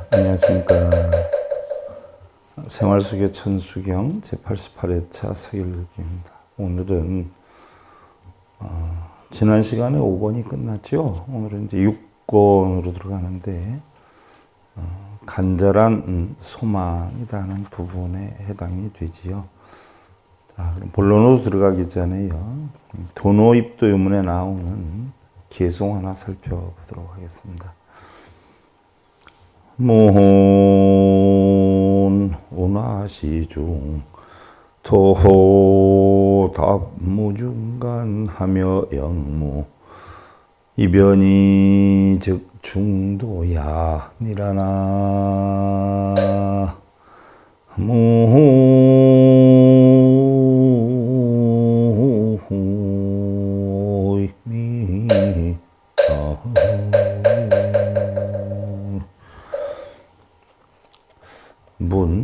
안녕하십니까. 생활수계 천수경 제88회차 서길읽기입니다. 오늘은 지난 시간에 5권이 끝났죠. 오늘은 이제 6권으로 들어가는데 간절한 소망이라는 부분에 해당이 되지요. 자, 그럼 본론으로 들어가기 전에요. 도노입도 유문에 나오는 개송 하나 살펴보도록 하겠습니다. 모혼 오나시중 토호답무중간하며 영무 이변이 즉 중도야 니라나 무호이미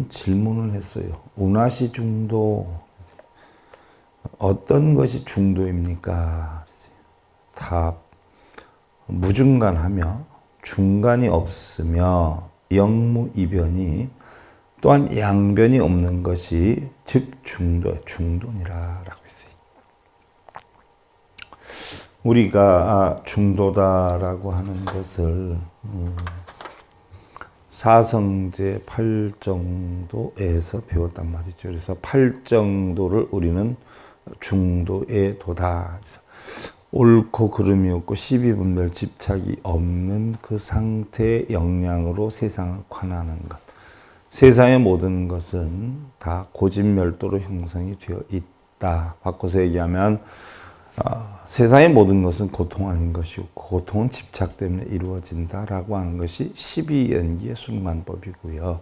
질문을 했어요. 운하시 중도, 어떤 것이 중도입니까? 답, 무중간하며 중간이 없으며 영무이변이 또한 양변이 없는 것이 즉 중도니라라고 했어요. 우리가 중도다라고 하는 것을 사성제 8정도에서 배웠단 말이죠. 그래서 8정도를 우리는 중도에 도다. 옳고 그름이 없고 시비분별 집착이 없는 그 상태의 역량으로 세상을 관하는 것. 세상의 모든 것은 다 고집멸도로 형성이 되어 있다. 바꿔서 얘기하면 세상의 모든 것은 고통 아닌 것이고 고통은 집착 때문에 이루어진다라고 하는 것이 12연기의 순관법이고요.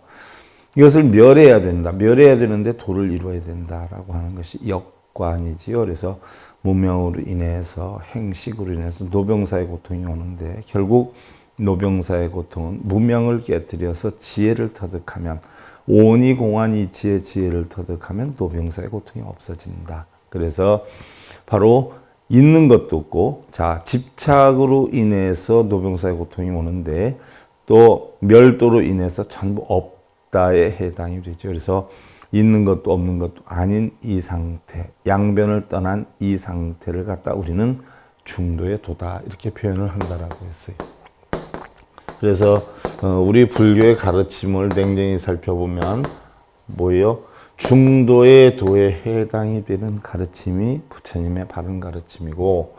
이것을 멸해야 된다. 멸해야 되는데 도를 이루어야 된다라고 하는 것이 역관이지요. 그래서 무명으로 인해서 행식으로 인해서 노병사의 고통이 오는데 결국 노병사의 고통은 무명을 깨뜨려서 지혜를 터득하면 오니 공안이 지혜를 터득하면 노병사의 고통이 없어진다. 그래서 바로 있는 것도 없고, 자, 집착으로 인해서 노병사의 고통이 오는데, 또 멸도로 인해서 전부 없다에 해당이 되죠. 그래서 있는 것도 없는 것도 아닌 이 상태, 양변을 떠난 이 상태를 갖다 우리는 중도에 도다, 이렇게 표현을 한다라고 했어요. 그래서 우리 불교의 가르침을 냉정히 살펴보면 뭐예요? 중도의 도에 해당이 되는 가르침이 부처님의 바른 가르침이고,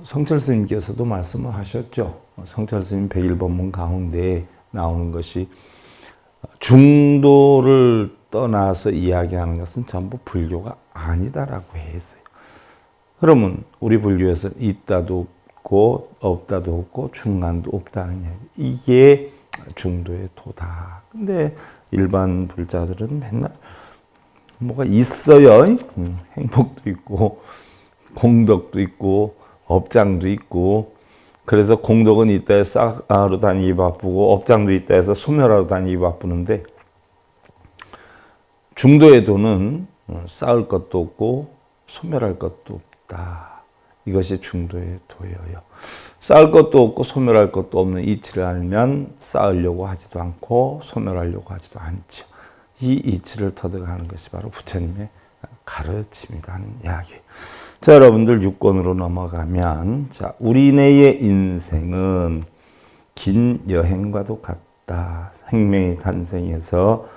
성철 스님께서도 말씀을 하셨죠. 성철 스님 101법문 가운데 나오는 것이 중도를 떠나서 이야기하는 것은 전부 불교가 아니다라고 했어요. 그러면 우리 불교에서 있다도 없고 없다도 없고 중간도 없다는 이야기. 이게 중도의 도다. 근데 일반 불자들은 맨날 뭐가 있어요. 행복도 있고 공덕도 있고 업장도 있고, 그래서 공덕은 있다 해서 쌓으러 다니기 바쁘고 업장도 있다 해서 소멸하러 다니기 바쁘는데, 중도의 도는 쌓을 것도 없고 소멸할 것도 없다. 이것이 중도의 도예요. 쌓을 것도 없고 소멸할 것도 없는 이치를 알면 쌓으려고 하지도 않고 소멸하려고 하지도 않죠. 이 이치를 터득하는 것이 바로 부처님의 가르침이다 하는 이야기. 자, 여러분들 6권으로 넘어가면, 자, 우리네의 인생은 긴 여행과도 같다. 생명의 탄생에서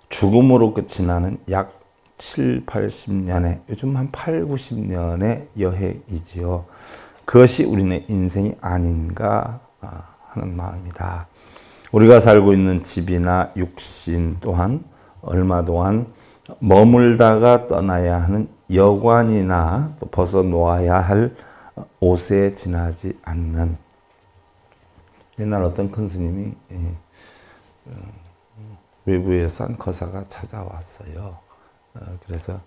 죽음으로 끝이 나는 약 7, 80년의, 요즘 한 8, 90년의 여행이지요. 그것이 우리네 인생이 아닌가 하는 마음이다. 우리가 살고 있는 집이나 육신 또한 얼마 동안 머물다가 떠나야 하는 여관이나 또 벗어놓아야 할 옷에 지나지 않는. 옛날 어떤 큰 스님이 외부에 산 거사가 찾아왔어요. 그래서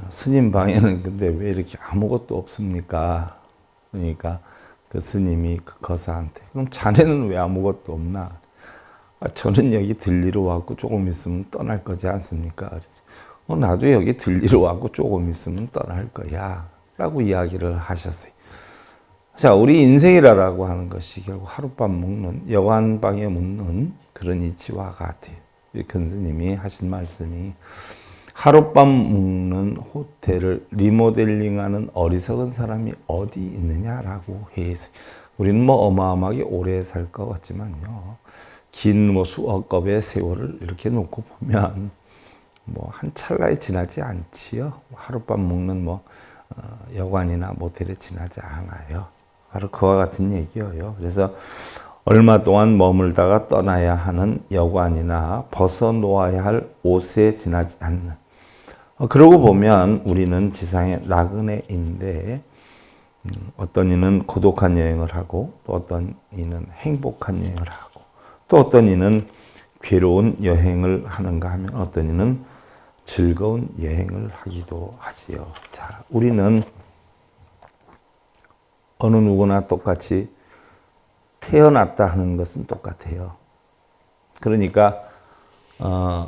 스님 방에는 근데 왜 이렇게 아무것도 없습니까? 그러니까 그 스님이 그 거사한테, 그럼 자네는 왜 아무것도 없나? 저는 여기 들리러 왔고 조금 있으면 떠날 거지 않습니까? 나도 여기 들리러 왔고 조금 있으면 떠날 거야 라고 이야기를 하셨어요. 자, 우리 인생이라고 하는 것이 결국 하룻밤 묵는, 여관방에 묵는 그런 이치와 같아요. 근스님이 하신 말씀이 하룻밤 묵는 호텔을 리모델링하는 어리석은 사람이 어디 있느냐라고 해서 우리는 뭐 어마어마하게 오래 살 것 같지만요. 긴 뭐 수억겁의 세월을 이렇게 놓고 보면 뭐 한 찰나에 지나지 않지요. 하룻밤 묵는 뭐 여관이나 모텔에 지나지 않아요. 바로 그와 같은 얘기예요. 그래서 얼마 동안 머물다가 떠나야 하는 여관이나 벗어놓아야 할 옷에 지나지 않는. 그러고 보면 우리는 지상의 나그네인데 어떤 이는 고독한 여행을 하고 또 어떤 이는 행복한 여행을 하고 또 어떤 이는 괴로운 여행을 하는가 하면 어떤 이는 즐거운 여행을 하기도 하지요. 자, 우리는 어느 누구나 똑같이 태어났다 하는 것은 똑같아요. 그러니까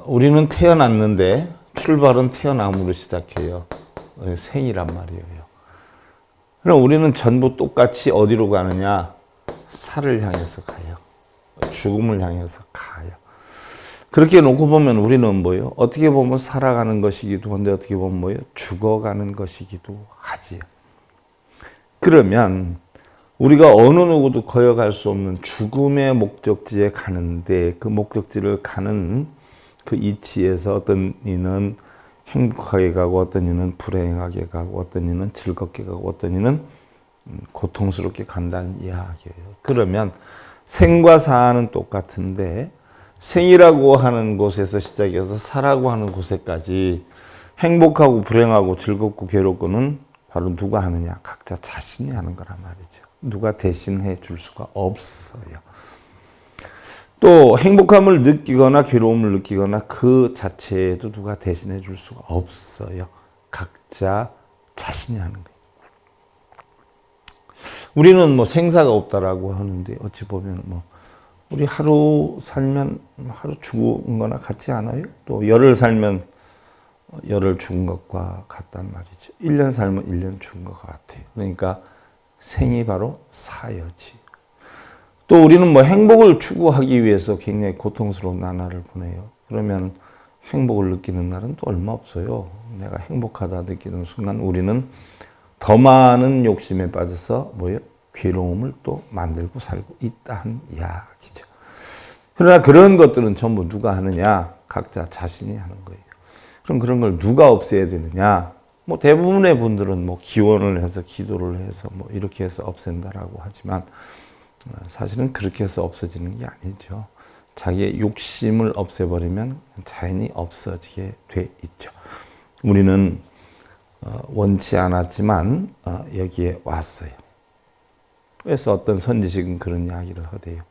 우리는 태어났는데 출발은 태어남으로 시작해요. 생이란 말이에요. 그럼 우리는 전부 똑같이 어디로 가느냐? 살을 향해서 가요. 죽음을 향해서 가요. 그렇게 놓고 보면 우리는 뭐예요? 어떻게 보면 살아가는 것이기도 한데 어떻게 보면 뭐예요? 죽어가는 것이기도 하지요. 그러면 우리가 어느 누구도 거역할 수 없는 죽음의 목적지에 가는데 그 목적지를 가는 그 이치에서 어떤 이는 행복하게 가고 어떤 이는 불행하게 가고 어떤 이는 즐겁게 가고 어떤 이는 고통스럽게 간다는 이야기예요. 그러면 생과 사는 똑같은데 생이라고 하는 곳에서 시작해서 사라고 하는 곳에까지 행복하고 불행하고 즐겁고 괴롭고는 바로 누가 하느냐? 각자 자신이 하는 거란 말이죠. 누가 대신해 줄 수가 없어요. 또 행복함을 느끼거나 괴로움을 느끼거나 그 자체에도 누가 대신해 줄 수가 없어요. 각자 자신이 하는 거예요. 우리는 뭐 생사가 없다라고 하는데 어찌 보면 뭐 우리 하루 살면 하루 죽은 거나 같지 않아요? 또 열흘 살면 열흘 죽은 것과 같단 말이죠. 1년 살면 1년 죽은 것 같아요. 그러니까 생이 바로 사여지. 또 우리는 뭐 행복을 추구하기 위해서 굉장히 고통스러운 나날을 보내요. 그러면 행복을 느끼는 날은 또 얼마 없어요. 내가 행복하다 느끼는 순간 우리는 더 많은 욕심에 빠져서 뭐예요? 괴로움을 또 만들고 살고 있다는 이야기죠. 그러나 그런 것들은 전부 누가 하느냐? 각자 자신이 하는 거예요. 그럼 그런 걸 누가 없애야 되느냐? 뭐 대부분의 분들은 뭐 기원을 해서 기도를 해서 뭐 이렇게 해서 없앤다라고 하지만 사실은 그렇게 해서 없어지는 게 아니죠. 자기의 욕심을 없애버리면 자연히 없어지게 돼 있죠. 우리는 원치 않았지만 여기에 왔어요. 그래서 어떤 선지식은 그런 이야기를 하대요.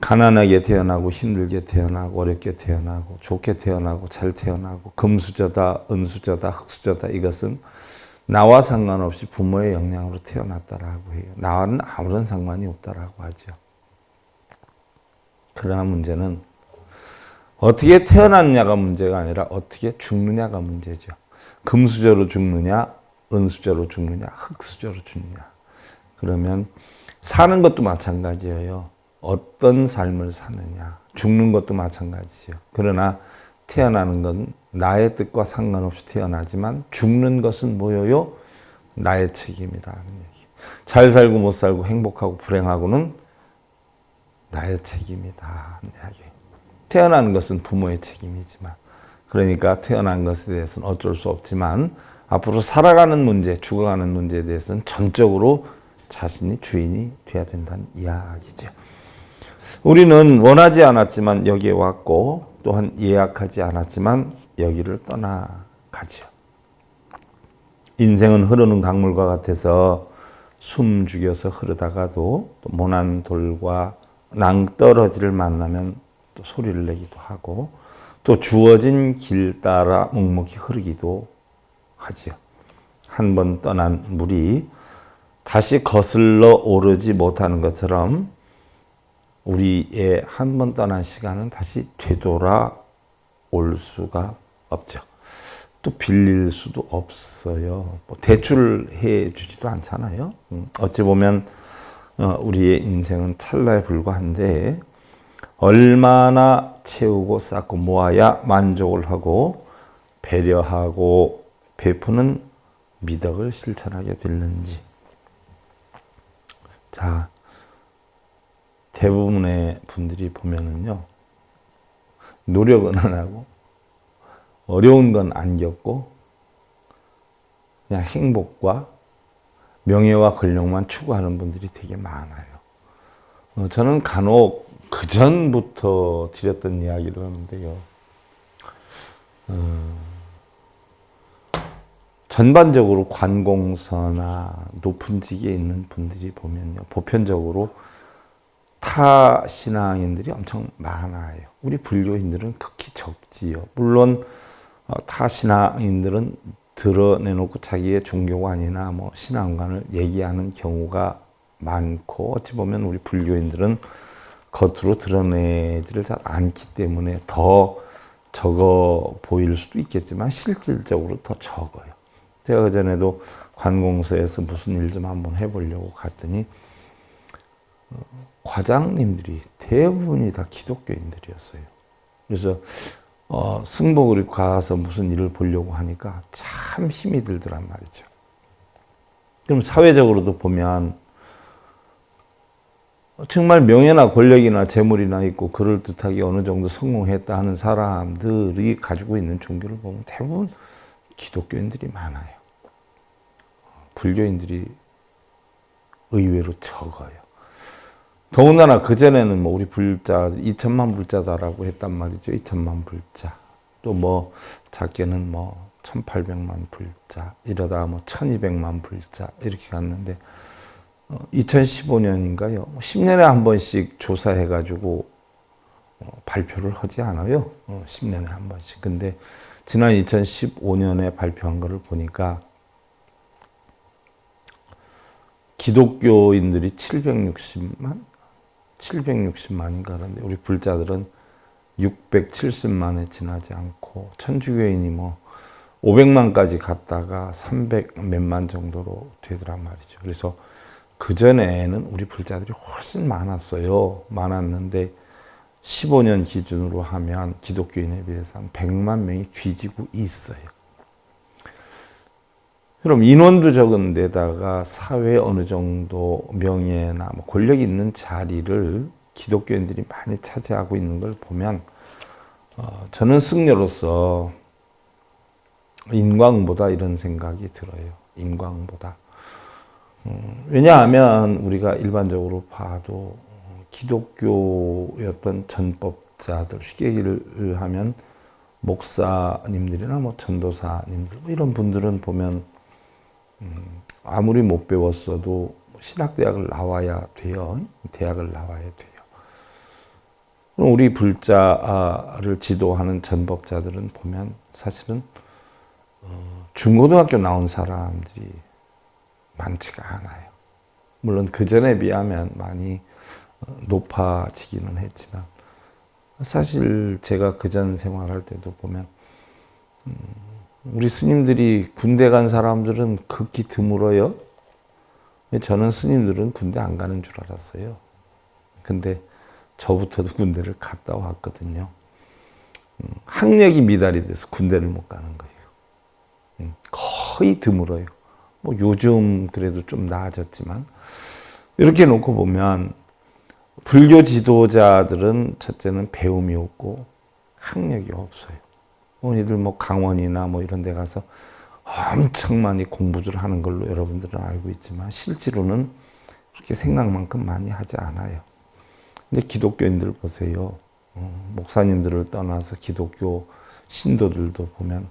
가난하게 태어나고 힘들게 태어나고 어렵게 태어나고 좋게 태어나고 잘 태어나고 금수저다 은수저다 흙수저다 이것은 나와 상관없이 부모의 영향으로 태어났다라고 해요. 나와는 아무런 상관이 없다라고 하죠. 그러나 문제는 어떻게 태어났냐가 문제가 아니라 어떻게 죽느냐가 문제죠. 금수저로 죽느냐 은수저로 죽느냐 흙수저로 죽느냐. 그러면 사는 것도 마찬가지예요. 어떤 삶을 사느냐. 죽는 것도 마찬가지죠. 그러나 태어나는 건 나의 뜻과 상관없이 태어나지만 죽는 것은 뭐예요? 나의 책임이다. 잘 살고 못 살고 행복하고 불행하고는 나의 책임이다. 태어나는 것은 부모의 책임이지만 그러니까 태어난 것에 대해서는 어쩔 수 없지만 앞으로 살아가는 문제, 죽어가는 문제에 대해서는 전적으로 자신이 주인이 돼야 된다는 이야기죠. 우리는 원하지 않았지만 여기에 왔고 또한 예약하지 않았지만 여기를 떠나가죠. 인생은 흐르는 강물과 같아서 숨 죽여서 흐르다가도 또 모난 돌과 낭떠러지를 만나면 또 소리를 내기도 하고 또 주어진 길 따라 묵묵히 흐르기도 하죠. 한 번 떠난 물이 다시 거슬러 오르지 못하는 것처럼 우리의 한 번 떠난 시간은 다시 되돌아올 수가 없죠. 또 빌릴 수도 없어요. 뭐 대출해 주지도 않잖아요. 어찌 보면 우리의 인생은 찰나에 불과한데 얼마나 채우고 쌓고 모아야 만족을 하고 배려하고 베푸는 미덕을 실천하게 됐는지. 자, 대부분의 분들이 보면은요, 노력은 안 하고 어려운 건 안 겪고 그냥 행복과 명예와 권력만 추구하는 분들이 되게 많아요. 저는 간혹 그 전부터 드렸던 이야기를 하는데요. 전반적으로 관공서나 높은 직에 있는 분들이 보면요, 보편적으로 타 신앙인들이 엄청 많아요. 우리 불교인들은 극히 적지요. 물론 타 신앙인들은 드러내놓고 자기의 종교관이나 뭐 신앙관을 얘기하는 경우가 많고, 어찌 보면 우리 불교인들은 겉으로 드러내지를 잘 않기 때문에 더 적어 보일 수도 있겠지만 실질적으로 더 적어요. 제가 그전에도 관공서에서 무슨 일 좀 한번 해보려고 갔더니 과장님들이 대부분이 다 기독교인들이었어요. 그래서 승복을 가서 무슨 일을 보려고 하니까 참 힘이 들더란 말이죠. 그럼 사회적으로도 보면 정말 명예나 권력이나 재물이나 있고 그럴듯하게 어느 정도 성공했다 하는 사람들이 가지고 있는 종교를 보면 대부분 기독교인들이 많아요. 불교인들이 의외로 적어요. 더군다나 그전에는 뭐 우리 불자 2천만 불자다라고 했단 말이죠. 2천만 불자. 또 뭐 작게는 뭐 1800만 불자. 이러다 뭐 1200만 불자. 이렇게 갔는데 2015년인가요? 10년에 한 번씩 조사해가지고 발표를 하지 않아요. 10년에 한 번씩. 근데 지난 2015년에 발표한 거를 보니까 기독교인들이 760만인가 그런데 우리 불자들은 670만에 지나지 않고 천주교인이 뭐 500만까지 갔다가 300 몇만 정도로 되더란 말이죠. 그래서 그전에는 우리 불자들이 훨씬 많았어요. 많았는데 15년 기준으로 하면 기독교인에 비해서 한 100만 명이 뒤지고 있어요. 그럼 인원도 적은 데다가 사회에 어느 정도 명예나 뭐 권력이 있는 자리를 기독교인들이 많이 차지하고 있는 걸 보면 저는 승려로서 인광보다 이런 생각이 들어요. 인광보다. 왜냐하면 우리가 일반적으로 봐도 기독교였던 전법자들, 쉽게 얘기를 하면 목사님들이나 뭐 전도사님들 뭐 이런 분들은 보면 아무리 못 배웠어도 신학대학을 나와야 돼요. 대학을 나와야 돼요. 우리 불자를 지도하는 전법자들은 보면 사실은 중고등학교 나온 사람들이 많지가 않아요. 물론 그 전에 비하면 많이 높아지기는 했지만 사실 제가 그전 생활할 때도 보면 우리 스님들이 군대 간 사람들은 극히 드물어요. 저는 스님들은 군대 안 가는 줄 알았어요. 근데 저부터도 군대를 갔다 왔거든요. 학력이 미달이 돼서 군대를 못 가는 거예요. 거의 드물어요. 뭐 요즘 그래도 좀 나아졌지만 이렇게 놓고 보면 불교 지도자들은 첫째는 배움이 없고 학력이 없어요. 이들 뭐 강원이나 뭐 이런 데 가서 엄청 많이 공부를 하는 걸로 여러분들은 알고 있지만 실제로는 그렇게 생각만큼 많이 하지 않아요. 근데 기독교인들 보세요. 목사님들을 떠나서 기독교 신도들도 보면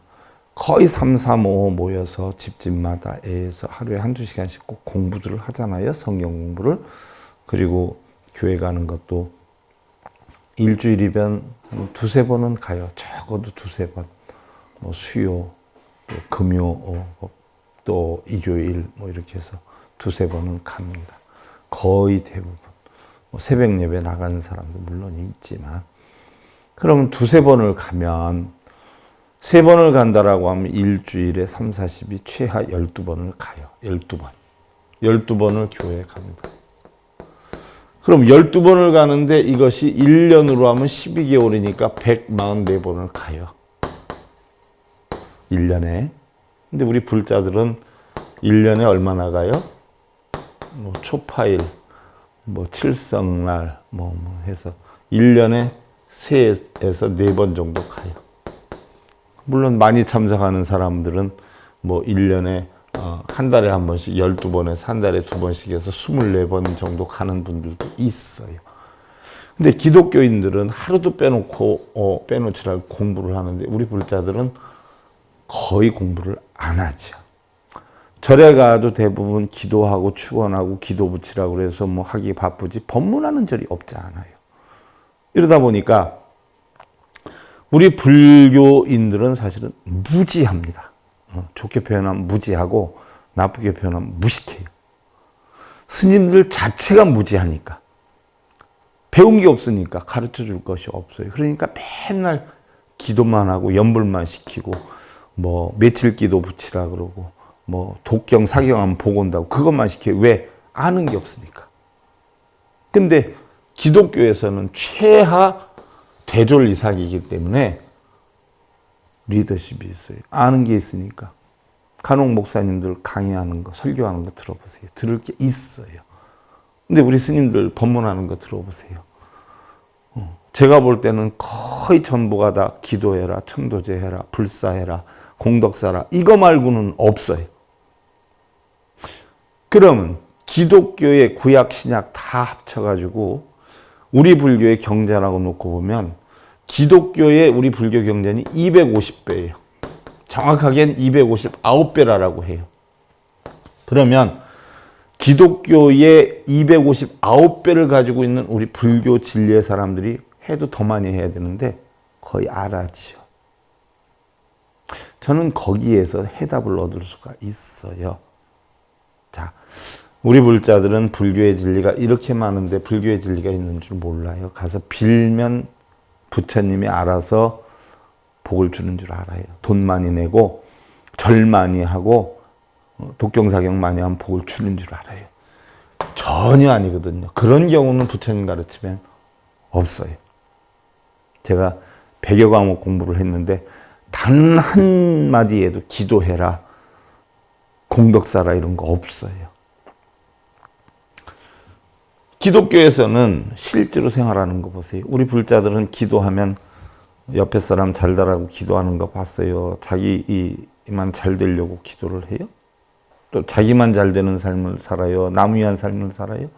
거의 3, 3, 5 모여서 집집마다 애에서 하루에 한두 시간씩 꼭 공부들을 하잖아요. 성경 공부를. 그리고 교회 가는 것도 일주일이면 두세 번은 가요. 적어도 두세 번. 뭐 수요, 또 금요, 또 일요일 뭐 이렇게 해서 두세 번은 갑니다. 거의 대부분. 뭐 새벽 예배 나가는 사람도 물론 있지만 그러면 두세 번을 가면 3번을 간다라고 하면 일주일에 3, 40이 최하 12번을 가요. 12번. 12번을 교회에 갑니다. 그럼 12번을 가는데 이것이 1년으로 하면 12개월이니까 144번을 가요. 1년에. 근데 우리 불자들은 1년에 얼마나 가요? 뭐 초파일, 뭐 칠성날, 뭐 해서 1년에 3에서 4번 정도 가요. 물론 많이 참석하는 사람들은 뭐 1년에 한 달에 한 번씩 12번에서 한 달에 2번씩 해서 24번 정도 가는 분들도 있어요. 근데 기독교인들은 하루도 빼놓지 말고 공부를 하는데 우리 불자들은 거의 공부를 안 하죠. 절에 가도 대부분 기도하고 축원하고 기도 붙이라고 그래서 뭐 하기 바쁘지 법문하는 절이 없지 않아요. 이러다 보니까 우리 불교인들은 사실은 무지합니다. 좋게 표현하면 무지하고 나쁘게 표현하면 무식해요. 스님들 자체가 무지하니까 배운 게 없으니까 가르쳐 줄 것이 없어요. 그러니까 맨날 기도만 하고 연불만 시키고 뭐 며칠 기도 붙이라 그러고 뭐 독경 사경하면 보고 온다고 그것만 시켜요. 왜? 아는 게 없으니까. 근데 기독교에서는 최하 대졸 이상이기 때문에 리더십이 있어요. 아는 게 있으니까. 간혹 목사님들 강의하는 거, 설교하는 거 들어보세요. 들을 게 있어요. 근데 우리 스님들 법문하는 거 들어보세요. 제가 볼 때는 거의 전부가 다 기도해라, 천도제해라, 불사해라, 공덕사라 이거 말고는 없어요. 그러면 기독교의 구약, 신약 다 합쳐가지고 우리 불교의 경전하고 놓고 보면 기독교의 우리 불교 경전이 250배예요. 정확하게는 259배라고 해요. 그러면 기독교의 259배를 가지고 있는 우리 불교 진리의 사람들이 해도 더 많이 해야 되는데 거의 알아지요. 저는 거기에서 해답을 얻을 수가 있어요. 자, 우리 불자들은 불교의 진리가 이렇게 많은데 불교의 진리가 있는 줄 몰라요. 가서 빌면 부처님이 알아서 복을 주는 줄 알아요. 돈 많이 내고 절 많이 하고 독경사경 많이 하면 복을 주는 줄 알아요. 전혀 아니거든요. 그런 경우는 부처님 가르치면 없어요. 제가 100여 과목 공부를 했는데 단 한마디에도 기도해라, 공덕사라 이런 거 없어요. 기독교에서는 실제로 생활하는 거 보세요. 우리 불자들은 기도하면 옆에 사람 잘 되라고 기도하는 거 봤어요. 자기만 잘 되려고 기도를 해요. 또 자기만 잘 되는 삶을 살아요. 남 위한 삶을 살아요.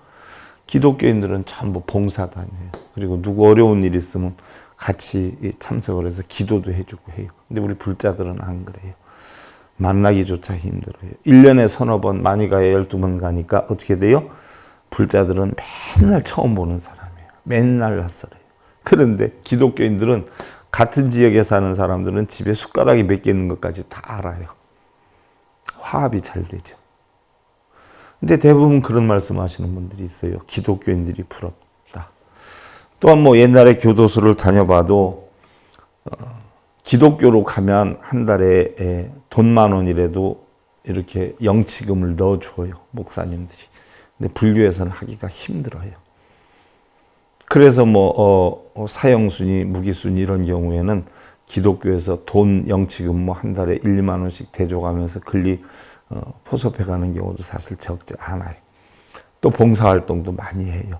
기독교인들은 전부 봉사다녀요. 그리고 누구 어려운 일 있으면 같이 참석을 해서 기도도 해주고 해요. 근데 우리 불자들은 안 그래요. 만나기조차 힘들어요. 1년에 서너 번, 많이 가야 12번 가니까 어떻게 돼요? 불자들은 맨날 처음 보는 사람이에요. 맨날 낯설어요. 그런데 기독교인들은 같은 지역에 사는 사람들은 집에 숟가락이 몇 개 있는 것까지 다 알아요. 화합이 잘 되죠. 근데 대부분 그런 말씀 하시는 분들이 있어요. 기독교인들이 부럽다. 또한 뭐 옛날에 교도소를 다녀봐도 기독교로 가면 한 달에 돈 10,000원이라도 이렇게 영치금을 넣어줘요. 목사님들이. 근데 불교에서는 하기가 힘들어요. 그래서 뭐 사형순위, 무기순위 이런 경우에는 기독교에서 돈 영치금 뭐 한 달에 1, 2만 원씩 대줘가면서 글리 포섭해가는 경우도 사실 적지 않아요. 또 봉사활동도 많이 해요.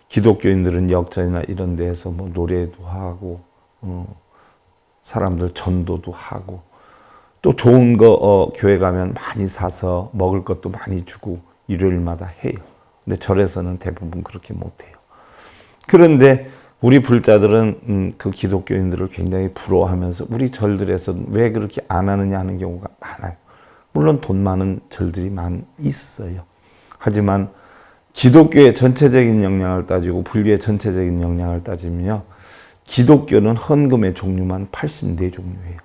기독교인들은 역전이나 이런 데에서 뭐 노래도 하고 사람들 전도도 하고 또 좋은 거 교회 가면 많이 사서 먹을 것도 많이 주고 일요일마다 해요. 근데 절에서는 대부분 그렇게 못해요. 그런데 우리 불자들은 그 기독교인들을 굉장히 부러워하면서 우리 절들에서 왜 그렇게 안 하느냐 하는 경우가 많아요. 물론 돈 많은 절들이 많이 있어요. 하지만 기독교의 전체적인 역량을 따지고 불교의 전체적인 역량을 따지면요. 기독교는 헌금의 종류만 84종류예요.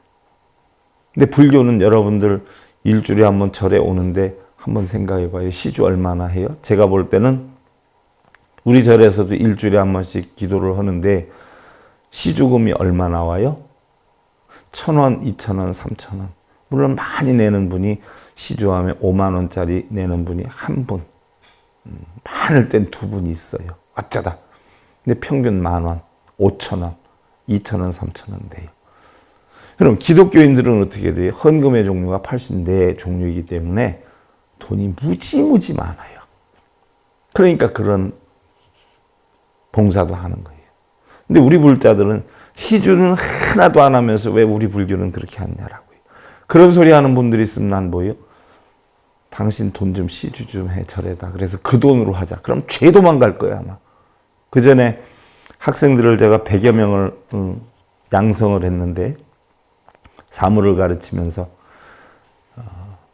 근데 불교는 여러분들 일주일에 한 번 절에 오는데 한번 생각해 봐요. 시주 얼마나 해요? 제가 볼 때는 우리 절에서도 일주일에 한 번씩 기도를 하는데 시주금이 얼마 나와요? 1,000원, 2,000원, 3,000원. 물론 많이 내는 분이 시주하면 5만 원짜리 내는 분이 한 분, 많을 땐 두 분이 있어요. 어쩌다. 근데 평균 10,000원, 5,000원, 2,000원, 3,000원 돼요. 그럼 기독교인들은 어떻게 돼요? 헌금의 종류가 84 종류이기 때문에 돈이 무지무지 많아요. 그러니까 그런 봉사도 하는 거예요. 근데 우리 불자들은 시주는 하나도 안 하면서 왜 우리 불교는 그렇게 하냐라고요. 그런 소리 하는 분들이 있으면 난 뭐예요? 당신 돈 좀 시주 좀 해, 절에다. 그래서 그 돈으로 하자. 그럼 죄도만 갈 거야, 아마. 그 전에 학생들을 제가 100여 명을 양성을 했는데, 사물을 가르치면서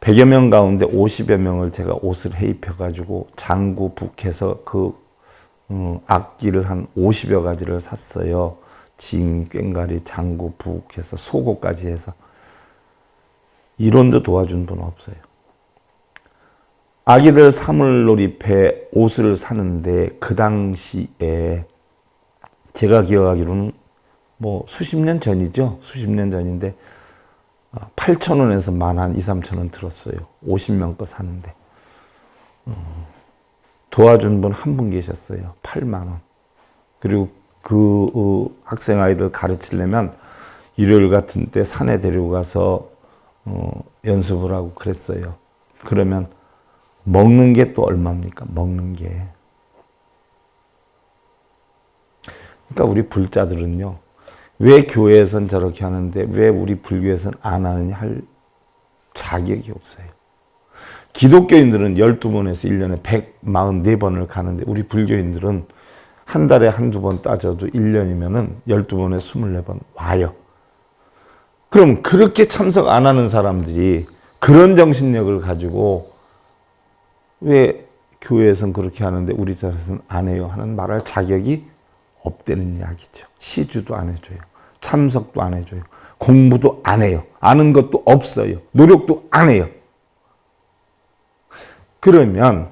100여 명 가운데 50여 명을 제가 옷을 해입혀가지고 장구, 북해서 그 악기를 한 50여 가지를 샀어요. 징, 꽹과리, 장구, 북해서 소고까지 해서. 이론도 도와준 분 없어요. 아기들 사물놀이패 옷을 사는데 그 당시에 제가 기억하기로는 뭐 수십 년 전이죠. 수십 년 전인데 8,000원에서 10,000원, 2, 3,000원 들었어요. 50명 거 사는데. 도와준 분 한 분 계셨어요. 8만 원. 그리고 그 학생 아이들 가르치려면 일요일 같은 때 산에 데리고 가서 연습을 하고 그랬어요. 그러면 먹는 게 또 얼마입니까? 먹는 게. 그러니까 우리 불자들은요. 왜 교회에선 저렇게 하는데 왜 우리 불교에선 안 하느냐 할 자격이 없어요. 기독교인들은 12번에서 1년에 144번을 가는데 우리 불교인들은 한 달에 한두 번 따져도 1년이면은 12번에 24번 와요. 그럼 그렇게 참석 안 하는 사람들이 그런 정신력을 가지고 왜 교회에선 그렇게 하는데 우리 자에서는 안 해요 하는 말할 자격이 없다는 이야기죠. 시주도 안 해줘요. 참석도 안 해줘요. 공부도 안 해요. 아는 것도 없어요. 노력도 안 해요. 그러면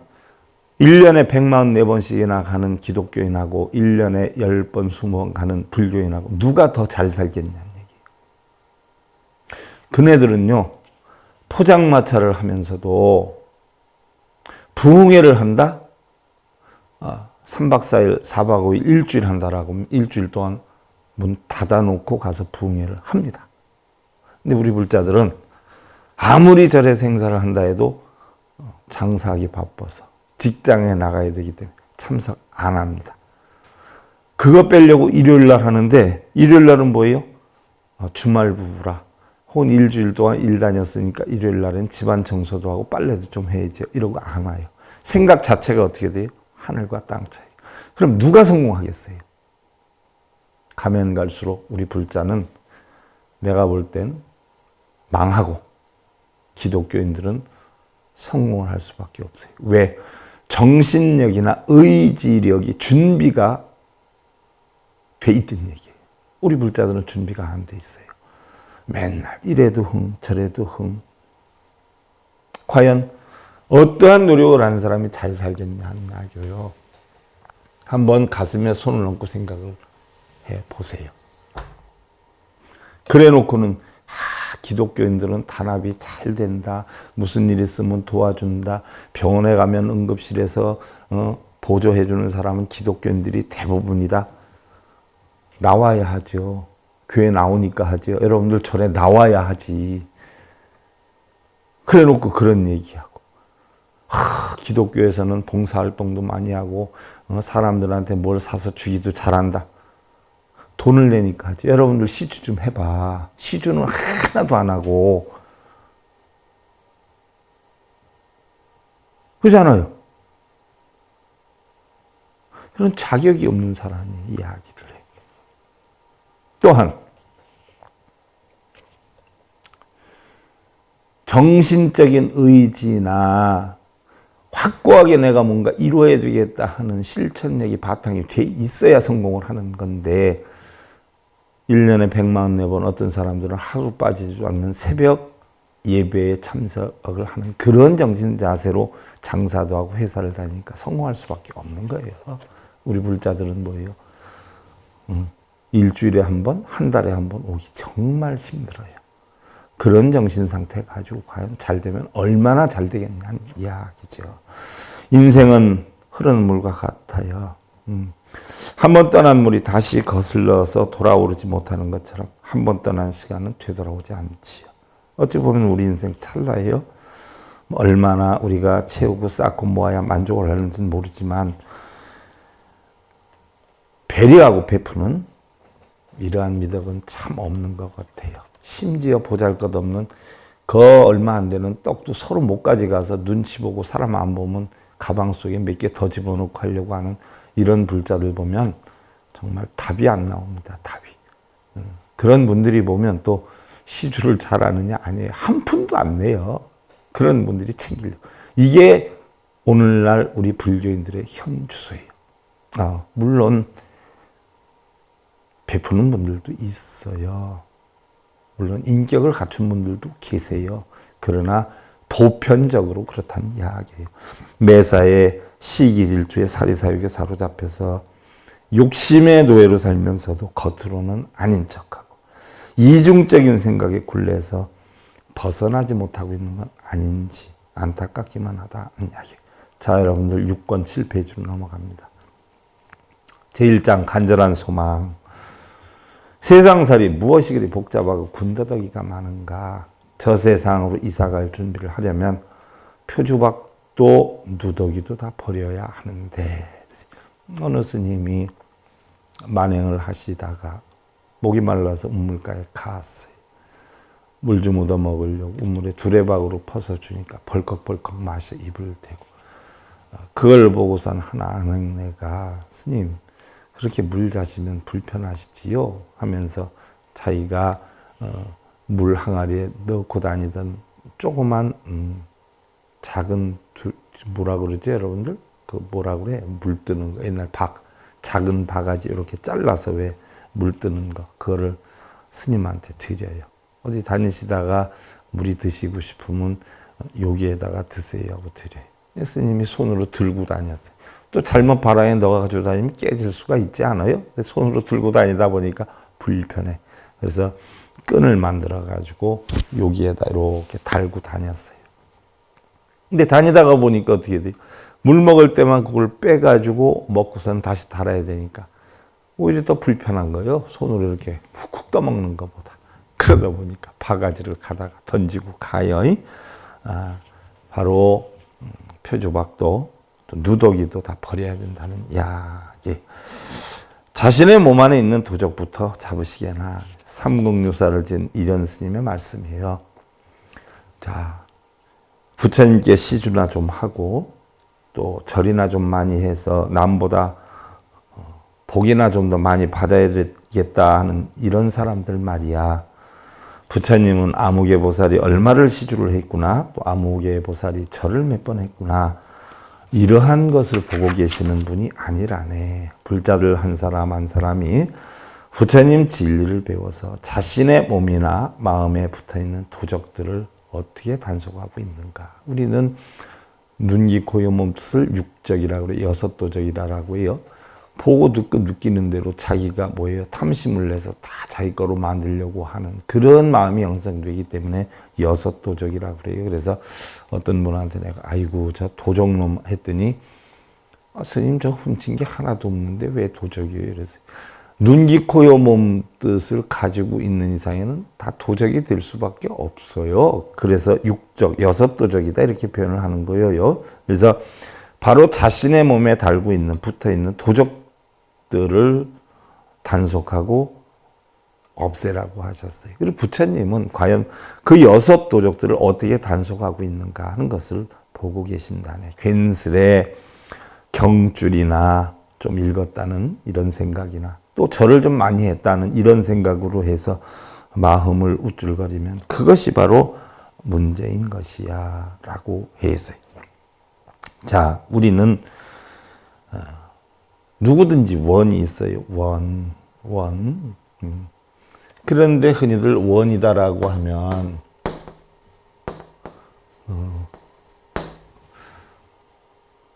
1년에 144번씩이나 가는 기독교인하고 1년에 10번, 20번 가는 불교인하고 누가 더 잘 살겠냐는 얘기예요. 그네들은요. 포장마차를 하면서도 부흥회를 한다? 3박 4일, 4박 5일, 일주일 한다라고 하면 일주일 동안 문 닫아놓고 가서 부흥회를 합니다. 근데 우리 불자들은 아무리 절에 생사를 한다 해도 장사하기 바빠서 직장에 나가야 되기 때문에 참석 안 합니다. 그거 빼려고 일요일 날 하는데 일요일 날은 뭐예요? 주말 부부라. 혹은 일주일 동안 일 다녔으니까 일요일 날엔 집안 청소도 하고 빨래도 좀 해야죠. 이러고 안 와요. 생각 자체가 어떻게 돼요? 하늘과 땅 차이. 그럼 누가 성공하겠어요? 가면 갈수록 우리 불자는 내가 볼 땐 망하고 기독교인들은 성공을 할 수밖에 없어요. 왜? 정신력이나 의지력이 준비가 돼 있던 얘기예요. 우리 불자들은 준비가 안 돼 있어요. 맨날 이래도 흥 저래도 흥. 과연 어떠한 노력을 하는 사람이 잘 살겠냐 하는 이야기예요. 한번 가슴에 손을 얹고 생각을 해보세요. 그래 놓고는 기독교인들은 단합이 잘 된다. 무슨 일 있으면 도와준다. 병원에 가면 응급실에서 보조해 주는 사람은 기독교인들이 대부분이다. 나와야 하죠. 교회 나오니까 하죠. 여러분들 절에 나와야 하지. 그래 놓고 그런 얘기하고. 기독교에서는 봉사활동도 많이 하고 사람들한테 뭘 사서 주기도 잘한다. 돈을 내니까 하죠. 여러분들 시주 좀 해봐. 시주는 하나도 안 하고. 그렇잖아요. 그런 자격이 없는 사람이 이야기를 해요. 또한 정신적인 의지나 확고하게 내가 뭔가 이루어야 되겠다 하는 실천력이 바탕이 돼 있어야 성공을 하는 건데 1년에 144번 어떤 사람들은 하루 빠지지 않는 새벽 예배에 참석을 하는 그런 정신 자세로 장사도 하고 회사를 다니니까 성공할 수밖에 없는 거예요. 우리 불자들은 뭐예요? 일주일에 한 번, 한 달에 한 번 오기 정말 힘들어요. 그런 정신 상태 가지고 과연 잘 되면 얼마나 잘 되겠냐는 이야기죠. 인생은 흐르는 물과 같아요. 한 번 떠난 물이 다시 거슬러서 돌아오지 못하는 것처럼 한 번 떠난 시간은 되돌아오지 않지요. 어찌 보면 우리 인생 찰나예요. 얼마나 우리가 채우고 쌓고 모아야 만족을 하는지는 모르지만 배려하고 베푸는 이러한 미덕은 참 없는 것 같아요. 심지어 보잘것없는 얼마 안 되는 떡도 서로 못 가져가서 눈치 보고 사람 안 보면 가방 속에 몇 개 더 집어넣고 하려고 하는 이런 불자들 보면 정말 답이 안 나옵니다. 답이. 그런 분들이 보면 또 시주를 잘하느냐? 아니에요. 한 푼도 안 내요. 그런 분들이 챙기려고. 이게 오늘날 우리 불교인들의 현주소예요. 물론 베푸는 분들도 있어요. 물론 인격을 갖춘 분들도 계세요. 그러나 보편적으로 그렇다는 이야기예요. 매사에 시기질투에 사리사욕에 사로잡혀서 욕심의 노예로 살면서도 겉으로는 아닌 척하고 이중적인 생각에 굴레서 벗어나지 못하고 있는 건 아닌지 안타깝기만 하다는 이야기. 자, 여러분들 6권 7페이지로 넘어갑니다. 제1장 간절한 소망. 세상살이 무엇이 그리 복잡하고 군더더기가 많은가. 저 세상으로 이사갈 준비를 하려면 표주박도 누더기도 다 버려야 하는데, 어느 스님이 만행을 하시다가 목이 말라서 우물가에 갔어요. 물 좀 얻어 먹으려고 우물에 두레박으로 퍼서 주니까 벌컥벌컥 마셔 입을 대고, 그걸 보고선 한 아낙네가 스님 그렇게 물 자시면 불편하시지요? 하면서 자기가 물 항아리에 넣고 다니던 조그만 작은 뭐라 그러죠, 여러분들? 그 뭐라 그래? 물 뜨는 거. 옛날 작은 바가지 이렇게 잘라서 왜 물 뜨는 거. 그거를 스님한테 드려요. 어디 다니시다가 물이 드시고 싶으면 여기에다가 드세요 하고 드려요. 스님이 손으로 들고 다녔어요. 또 잘못 바람에 넣어가지고 다니면 깨질 수가 있지 않아요? 손으로 들고 다니다 보니까 불편해. 그래서 끈을 만들어가지고 여기에다 이렇게 달고 다녔어요. 근데 다니다가 보니까 어떻게 돼요? 물 먹을 때만 그걸 빼가지고 먹고선 다시 달아야 되니까 오히려 더 불편한 거예요. 손으로 이렇게 훅훅 떠먹는 것보다. 그러다 보니까 바가지를 가다가 던지고 가요. 바로 표주박도 누더기도 다 버려야 된다는 이야기. 자신의 몸 안에 있는 도적부터 잡으시게나. 삼국유사를 진 이련 스님의 말씀이에요. 자, 부처님께 시주나 좀 하고 또 절이나 좀 많이 해서 남보다 복이나 좀 더 많이 받아야 되겠다 하는 이런 사람들 말이야. 부처님은 아무개 보살이 얼마를 시주를 했구나. 또 아무개 보살이 절을 몇 번 했구나. 이러한 것을 보고 계시는 분이 아니라네. 불자들 한 사람 한 사람이 부처님 진리를 배워서 자신의 몸이나 마음에 붙어있는 도적들을 어떻게 단속하고 있는가. 우리는 눈, 귀, 코, 여, 몸, 뜻을 육적이라고 그래요. 여섯 도적이라고 해요. 보고 듣고 느끼는 대로 자기가 뭐예요? 탐심을 내서 다 자기 거로 만들려고 하는 그런 마음이 형성되기 때문에 여섯 도적이라고 그래요. 그래서 어떤 분한테 내가 아이고 저 도적놈 했더니 스님 저 훔친 게 하나도 없는데 왜 도적이에요? 그래서 눈, 귀, 코, 여, 몸 뜻을 가지고 있는 이상에는 다 도적이 될 수밖에 없어요. 그래서 육적, 여섯 도적이다 이렇게 표현을 하는 거예요. 그래서 바로 자신의 몸에 달고 있는 붙어 있는 도적들을 단속하고 없애라고 하셨어요. 그리고 부처님은 과연 그 여섯 도적들을 어떻게 단속하고 있는가 하는 것을 보고 계신다네. 괜스레 경줄이나 좀 읽었다는 이런 생각이나 또 절을 좀 많이 했다는 이런 생각으로 해서 마음을 우쭐거리면 그것이 바로 문제인 것이야 라고 해서, 자, 우리는 누구든지 원이 있어요. 원. 그런데 흔히들 원이다라고 하면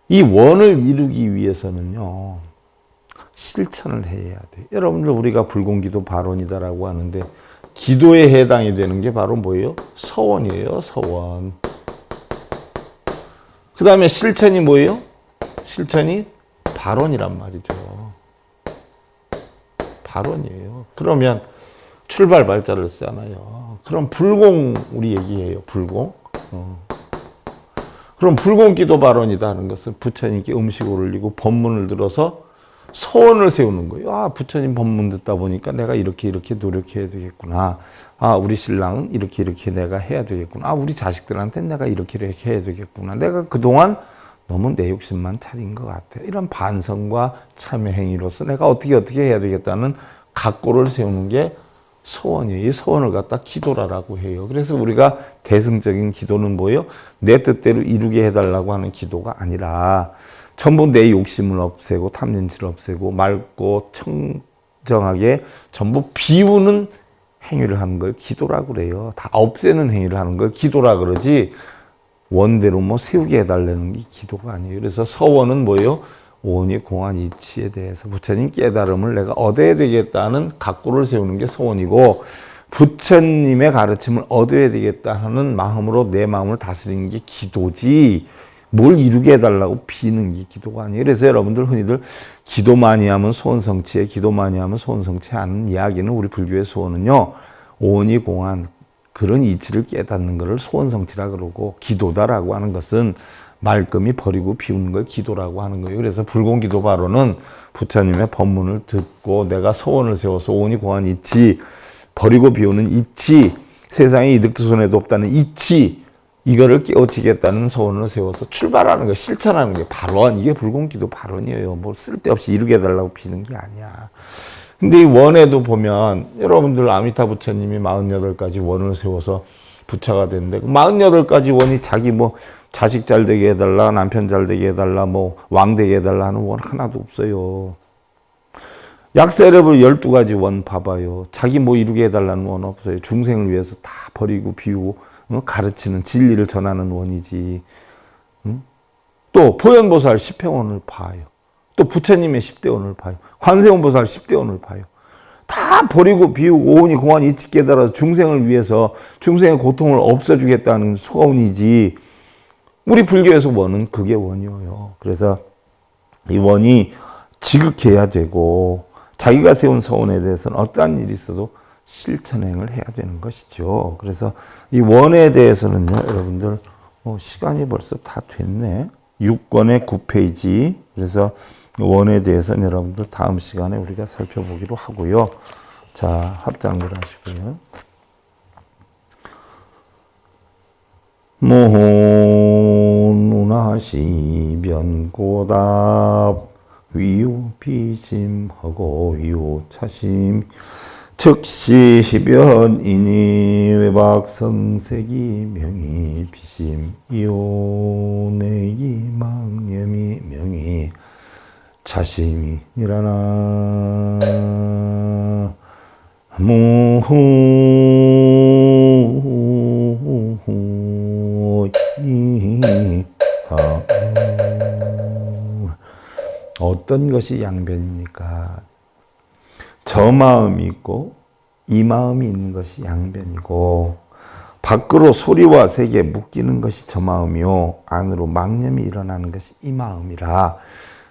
이 원을 이루기 위해서는요, 실천을 해야 돼요. 여러분들 우리가 불공기도 발언이다라고 하는데 기도에 해당이 되는 게 바로 뭐예요? 서원이에요. 서원. 그 다음에 실천이 뭐예요? 실천이 발언이란 말이죠. 발언이에요. 그러면 출발 발자를 쓰잖아요. 그럼 불공 우리 얘기해요. 불공. 그럼 불공 기도 발언이다 하는 것은 부처님께 음식을 올리고 법문을 들어서 소원을 세우는 거예요. 아, 부처님 법문 듣다 보니까 내가 이렇게 노력해야 되겠구나. 아, 우리 신랑은 이렇게 내가 해야 되겠구나. 아, 우리 자식들한테 내가 이렇게 해야 되겠구나. 내가 그동안 너무 내 욕심만 차린 것 같아. 이런 반성과 참여 행위로서 내가 어떻게 해야 되겠다는 각고를 세우는 게 소원이에요. 이 소원을 갖다 기도라고 해요. 그래서 우리가 대승적인 기도는 뭐예요? 내 뜻대로 이루게 해달라고 하는 기도가 아니라 전부 내 욕심을 없애고 탐진치를 없애고 맑고 청정하게 전부 비우는 행위를 하는 걸 기도라고 그래요. 다 없애는 행위를 하는 걸 기도라 그러지 원대로 뭐 세우게 해달라는 게 기도가 아니에요. 그래서 서원은 뭐예요? 오온이 공한 이치에 대해서 부처님 깨달음을 내가 얻어야 되겠다는 각고를 세우는 게 서원이고 부처님의 가르침을 얻어야 되겠다 하는 마음으로 내 마음을 다스리는 게 기도지 뭘 이루게 해달라고 비는 게 기도가 아니에요. 그래서 여러분들 흔히들 기도 많이 하면 소원 성취해, 기도 많이 하면 소원 성취하는 이야기는 우리 불교의 소원은요. 오온이 공한 그런 이치를 깨닫는 것을 소원 성취라 그러고 기도다라고 하는 것은 말끔히 버리고 비우는 걸 기도라고 하는 거예요. 그래서 불공기도 발언은 부처님의 법문을 듣고 내가 소원을 세워서 오온이 공한 이치, 버리고 비우는 이치, 세상에 이득도 손해도 없다는 이치, 이거를 깨우치겠다는 소원을 세워서 출발하는 거, 실천하는 게 발언, 이게 불공기도 발언이에요. 뭐 쓸데없이 이루게 해달라고 비는 게 아니야. 근데 이 원에도 보면 여러분들 아미타 부처님이 48가지 원을 세워서 부처가 됐는데 48가지 원이 자기 뭐 자식 잘 되게 해달라, 남편 잘 되게 해달라, 뭐 왕 되게 해달라 하는 원 하나도 없어요. 약세력을 12가지 원 봐봐요. 자기 뭐 이루게 해달라는 원 없어요. 중생을 위해서 다 버리고 비우고 가르치는 진리를 전하는 원이지. 또 보현보살 10회원을 봐요. 또 부처님의 10대원을 봐요. 관세음보살 10대원을 봐요. 다 버리고 비우고 오온이 공한 이치 깨달아서 중생을 위해서 중생의 고통을 없애주겠다는 소원이지. 우리 불교에서 원은 그게 원이에요. 그래서 이 원이 지극해야 되고 자기가 세운 소원에 대해서는 어떠한 일이 있어도 실천행을 해야 되는 것이죠. 그래서 이 원에 대해서는요, 여러분들 시간이 벌써 다 됐네. 6권의 9페이지. 그래서 원에 대해서는 여러분들 다음 시간에 우리가 살펴보기로 하고요. 자, 합장을 하시고요. 모훈운하시 변고답 위우 비심하고 위우 차심 즉시 변이니 외박성색이 명이 비심 이오내기 망념이 명이 차심이 일어나 어떤 것이 양변입니까? 저 마음이 있고 이 마음이 있는 것이 양변이고 밖으로 소리와 색에 묶이는 것이 저 마음이요 안으로 망념이 일어나는 것이 이 마음이라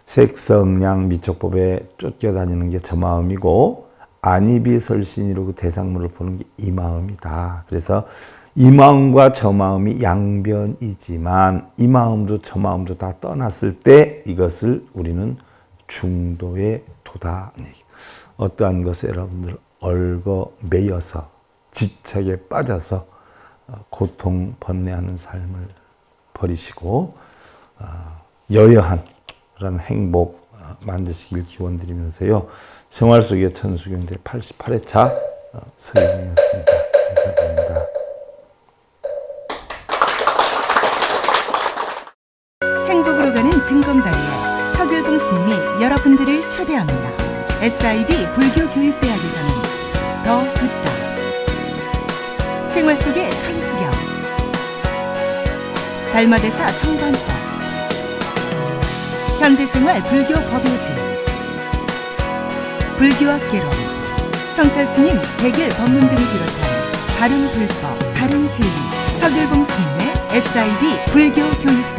색성량 미촉법에 쫓겨다니는 게 저 마음이고 안이비설신이로 그 대상물을 보는 게 이 마음이다. 그래서 이 마음과 저 마음이 양변이지만 이 마음도 저 마음도 다 떠났을 때 이것을 우리는 중도에 도다. 어떠한 것에 여러분들 얽어 매여서 집착에 빠져서 고통 번뇌하는 삶을 버리시고 여여한 그런 행복 만드시길 기원드리면서요. 생활 속의 천수경 제88회차 서영이었습니다. 감사드립니다. 행복으로 가는 징검다리에 서귤봉 스님이 여러분들을 초대합니다. SIB 불교교육대학에서는 더 듣다, 생활 속의 천수경, 달마대사 성관법, 현대생활 불교 법요지, 불교와 개론, 성철 스님 백일 법문 등을 비롯한 바른 불법, 바른 진리, 서길봉 스님의 SIB 불교 교육